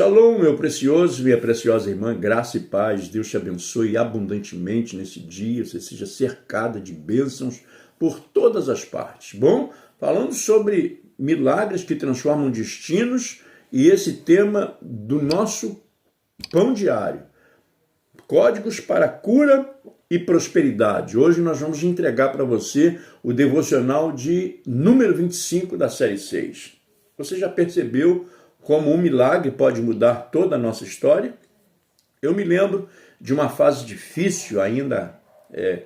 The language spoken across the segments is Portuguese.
Shalom, meu precioso e minha preciosa irmã, graça e paz, Deus te abençoe abundantemente nesse dia, você seja cercada de bênçãos por todas as partes. Bom, falando sobre milagres que transformam destinos e esse tema do nosso pão diário, códigos para cura e prosperidade. Hoje nós vamos entregar para você o devocional de número 25 da série 6. Você já percebeu como um milagre pode mudar toda a nossa história? Eu me lembro de uma fase difícil ainda,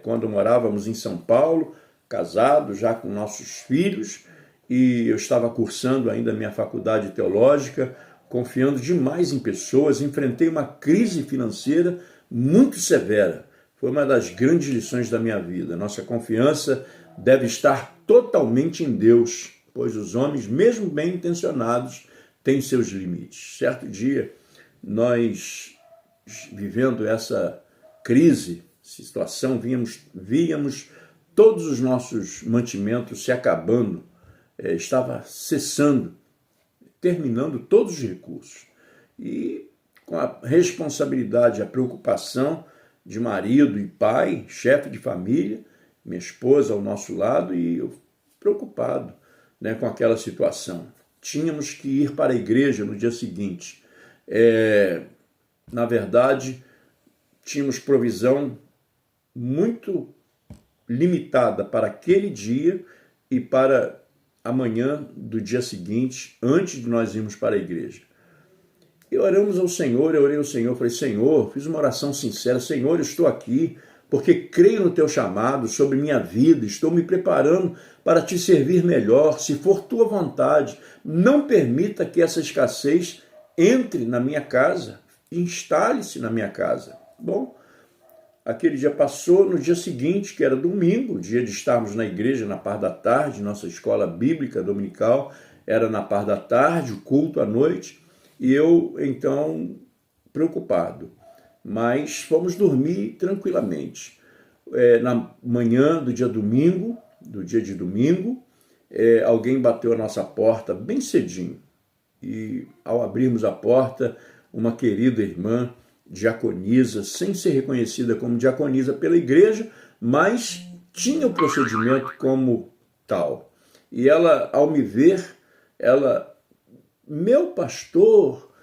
quando morávamos em São Paulo, casados, já com nossos filhos, e eu estava cursando ainda a minha faculdade teológica, confiando demais em pessoas, enfrentei uma crise financeira muito severa. Foi uma das grandes lições da minha vida. Nossa confiança deve estar totalmente em Deus, pois os homens, mesmo bem intencionados, têm seus limites. Certo dia, nós, vivendo essa crise, situação, víamos todos os nossos mantimentos se acabando, estava cessando, terminando todos os recursos. E com a responsabilidade, a preocupação de marido e pai, chefe de família, minha esposa ao nosso lado, e eu preocupado, com aquela situação. Tínhamos que ir para a igreja no dia seguinte. Na verdade, tínhamos provisão muito limitada para aquele dia e para amanhã do dia seguinte, antes de nós irmos para a igreja. E oramos ao Senhor, eu orei ao Senhor, falei, Senhor, fiz uma oração sincera, Senhor, eu estou aqui porque creio no teu chamado sobre minha vida, estou me preparando para te servir melhor, se for tua vontade, não permita que essa escassez entre na minha casa, instale-se na minha casa. Bom, aquele dia passou, no dia seguinte, que era domingo, dia de estarmos na igreja na parte da tarde, nossa escola bíblica dominical era na parte da tarde, o culto à noite, e eu, então, preocupado. Mas fomos dormir tranquilamente. Na manhã do dia de domingo, alguém bateu a nossa porta bem cedinho. E ao abrirmos a porta, uma querida irmã, diaconisa, sem ser reconhecida como diaconisa pela igreja, mas tinha o procedimento como tal. E ela, ao me ver, meu pastor,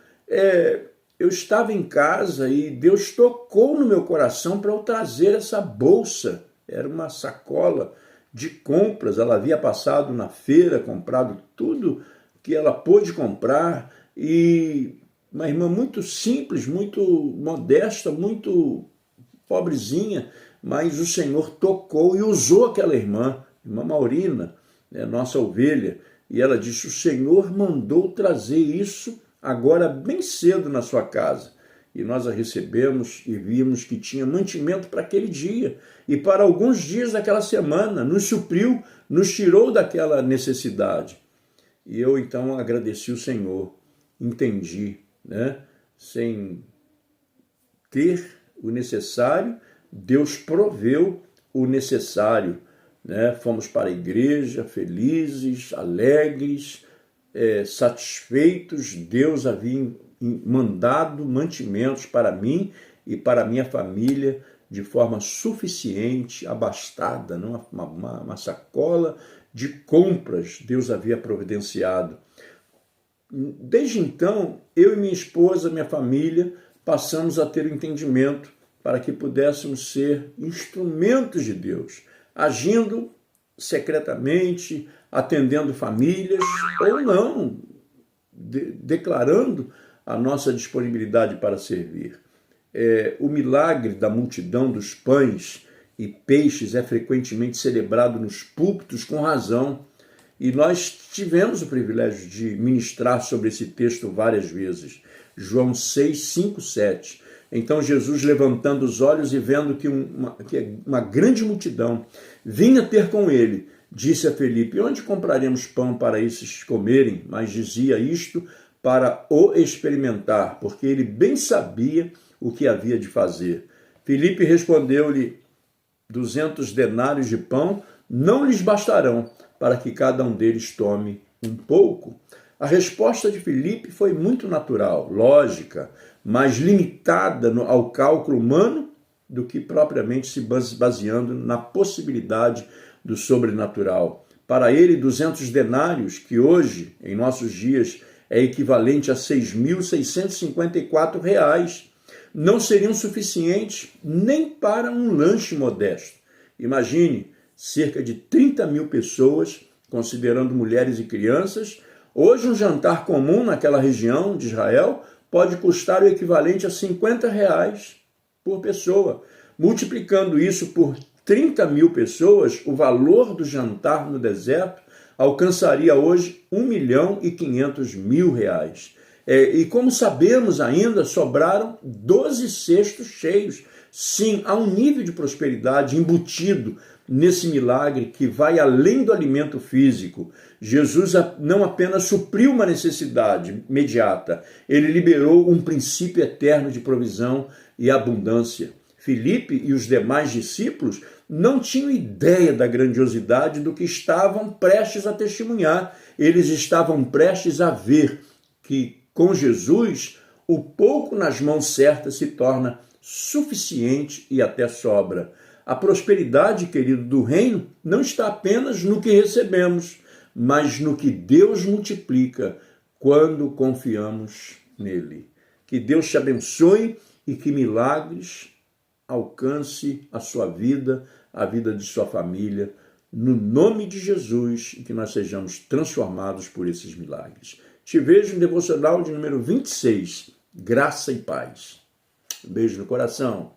eu estava em casa e Deus tocou no meu coração para eu trazer essa bolsa. Era uma sacola de compras, ela havia passado na feira, comprado tudo que ela pôde comprar, e uma irmã muito simples, muito modesta, muito pobrezinha, mas o Senhor tocou e usou aquela irmã Maurina, nossa ovelha, e ela disse, o Senhor mandou trazer isso agora bem cedo na sua casa. E nós a recebemos e vimos que tinha mantimento para aquele dia e para alguns dias daquela semana, nos supriu, nos tirou daquela necessidade. E eu então agradeci o Senhor, entendi, sem ter o necessário, Deus proveu o necessário, Fomos para a igreja felizes, alegres, satisfeitos. Deus havia mandado mantimentos para mim e para a minha família de forma suficiente, abastada, uma sacola de compras Deus havia providenciado. Desde então, eu e minha esposa, minha família, passamos a ter o entendimento para que pudéssemos ser instrumentos de Deus, agindo secretamente, atendendo famílias, ou não, declarando a nossa disponibilidade para servir. O milagre da multidão dos pães e peixes é frequentemente celebrado nos púlpitos com razão, e nós tivemos o privilégio de ministrar sobre esse texto várias vezes. João 6, 5, 7. Então Jesus, levantando os olhos e vendo que uma grande multidão vinha ter com ele, disse a Felipe, onde compraremos pão para esses comerem? Mas dizia isto para o experimentar, porque ele bem sabia o que havia de fazer. Felipe respondeu-lhe, 200 denários de pão não lhes bastarão para que cada um deles tome um pouco. A resposta de Filipe foi muito natural, lógica, mas limitada ao cálculo humano do que propriamente se baseando na possibilidade do sobrenatural. Para ele, 200 denários, que hoje, em nossos dias, é equivalente a R$ 6.654, não seriam suficientes nem para um lanche modesto. Imagine, cerca de 30 mil pessoas, considerando mulheres e crianças. Hoje, um jantar comum naquela região de Israel pode custar o equivalente a R$ 50 por pessoa. Multiplicando isso por 30 mil pessoas, o valor do jantar no deserto alcançaria hoje R$ 1.500.000. E como sabemos ainda, sobraram 12 cestos cheios. Sim, há um nível de prosperidade embutido nesse milagre que vai além do alimento físico. Jesus não apenas supriu uma necessidade imediata, ele liberou um princípio eterno de provisão e abundância. Filipe e os demais discípulos não tinham ideia da grandiosidade do que estavam prestes a testemunhar. Eles estavam prestes a ver que, com Jesus, o pouco nas mãos certas se torna suficiente e até sobra. A prosperidade, querido, do reino não está apenas no que recebemos, mas no que Deus multiplica quando confiamos nele. Que Deus te abençoe e que milagres alcance a sua vida, a vida de sua família, no nome de Jesus, e que nós sejamos transformados por esses milagres. Te vejo no devocional de número 26, Graça e Paz. Um beijo no coração.